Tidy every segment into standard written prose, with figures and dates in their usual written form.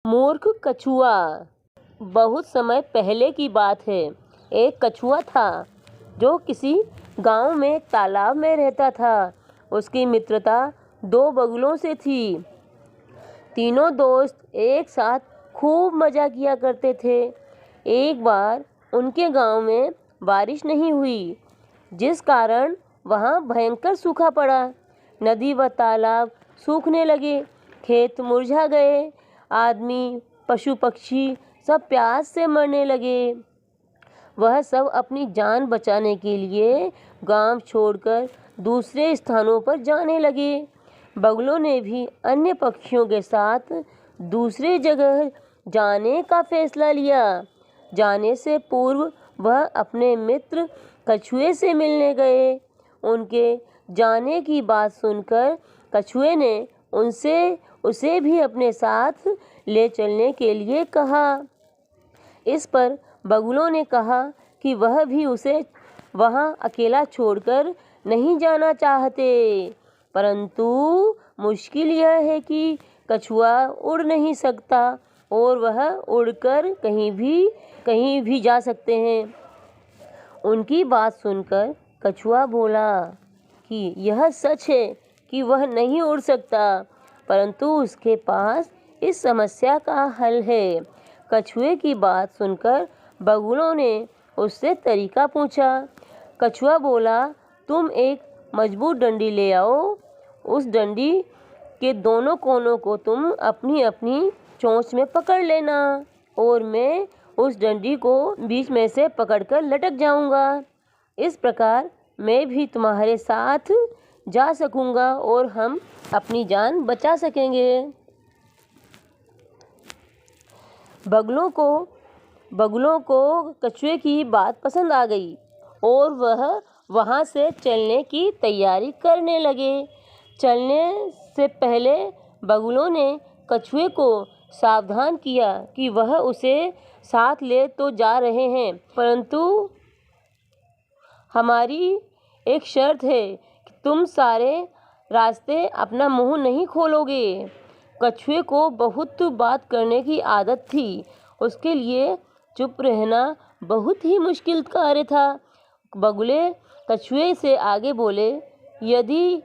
मूर्ख कछुआ। बहुत समय पहले की बात है। एक कछुआ था जो किसी गांव में एक तालाब में रहता था। उसकी मित्रता दो बगुलों से थी। तीनों दोस्त एक साथ खूब मजा किया करते थे। एक बार उनके गांव में बारिश नहीं हुई, जिस कारण वहां भयंकर सूखा पड़ा। नदी व तालाब सूखने लगे, खेत मुरझा गए, आदमी, पशु पक्षी सब प्यास से मरने लगे। वह सब अपनी जान बचाने के लिए गांव छोड़कर दूसरे स्थानों पर जाने लगे। बगुलों ने भी अन्य पक्षियों के साथ दूसरे जगह जाने का फैसला लिया। जाने से पूर्व वह अपने मित्र कछुए से मिलने गए। उनके जाने की बात सुनकर कछुए ने उसे भी अपने साथ ले चलने के लिए कहा। इस पर बगुलों ने कहा कि वह भी उसे वहां अकेला छोड़कर नहीं जाना चाहते, परंतु मुश्किल यह है कि कछुआ उड़ नहीं सकता और वह उड़कर कहीं भी जा सकते हैं। उनकी बात सुनकर कछुआ बोला कि यह सच है कि वह नहीं उड़ सकता, परंतु उसके पास इस समस्या का हल है। कछुए की बात सुनकर बगुलों ने उससे तरीका पूछा। कछुआ बोला, तुम एक मजबूत डंडी ले आओ। उस डंडी के दोनों कोनों को तुम अपनी अपनी चोंच में पकड़ लेना और मैं उस डंडी को बीच में से पकड़कर लटक जाऊंगा। इस प्रकार मैं भी तुम्हारे साथ जा सकूंगा और हम अपनी जान बचा सकेंगे। बगुलों को कछुए की बात पसंद आ गई और वह वहां से चलने की तैयारी करने लगे। चलने से पहले बगुलों ने कछुए को सावधान किया कि वह उसे साथ ले तो जा रहे हैं, परंतु हमारी एक शर्त है कि तुम सारे रास्ते अपना मुंह नहीं खोलोगे। कछुए को बहुत बात करने की आदत थी। उसके लिए चुप रहना बहुत ही मुश्किल कार्य था। बगुले कछुए से आगे बोले, यदि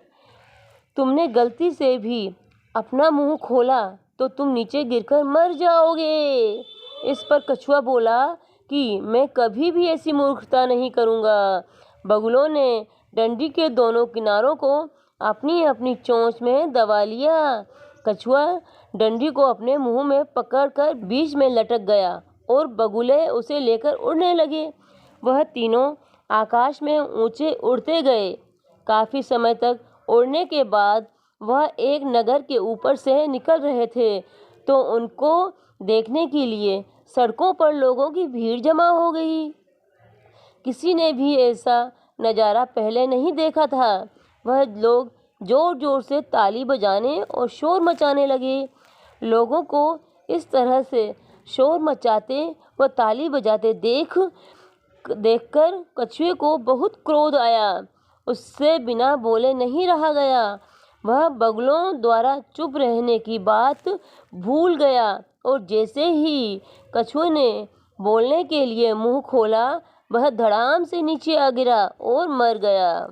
तुमने गलती से भी अपना मुंह खोला तो तुम नीचे गिरकर मर जाओगे। इस पर कछुआ बोला कि मैं कभी भी ऐसी मूर्खता नहीं करूँगा। बगुलों ने डंडी के दोनों किनारों को अपनी अपनी चोंच में दबा लिया। कछुआ डंडी को अपने मुंह में पकड़कर बीच में लटक गया और बगुले उसे लेकर उड़ने लगे। वह तीनों आकाश में ऊंचे उड़ते गए। काफी समय तक उड़ने के बाद वह एक नगर के ऊपर से निकल रहे थे तो उनको देखने के लिए सड़कों पर लोगों की भीड़ जमा हो गई। किसी ने भी ऐसा नज़ारा पहले नहीं देखा था। वह लोग जोर जोर से ताली बजाने और शोर मचाने लगे। लोगों को इस तरह से शोर मचाते व ताली बजाते देखकर कछुए को बहुत क्रोध आया। उससे बिना बोले नहीं रहा गया। वह बगुलों द्वारा चुप रहने की बात भूल गया और जैसे ही कछुए ने बोलने के लिए मुंह खोला, वह धड़ाम से नीचे आ गिरा और मर गया।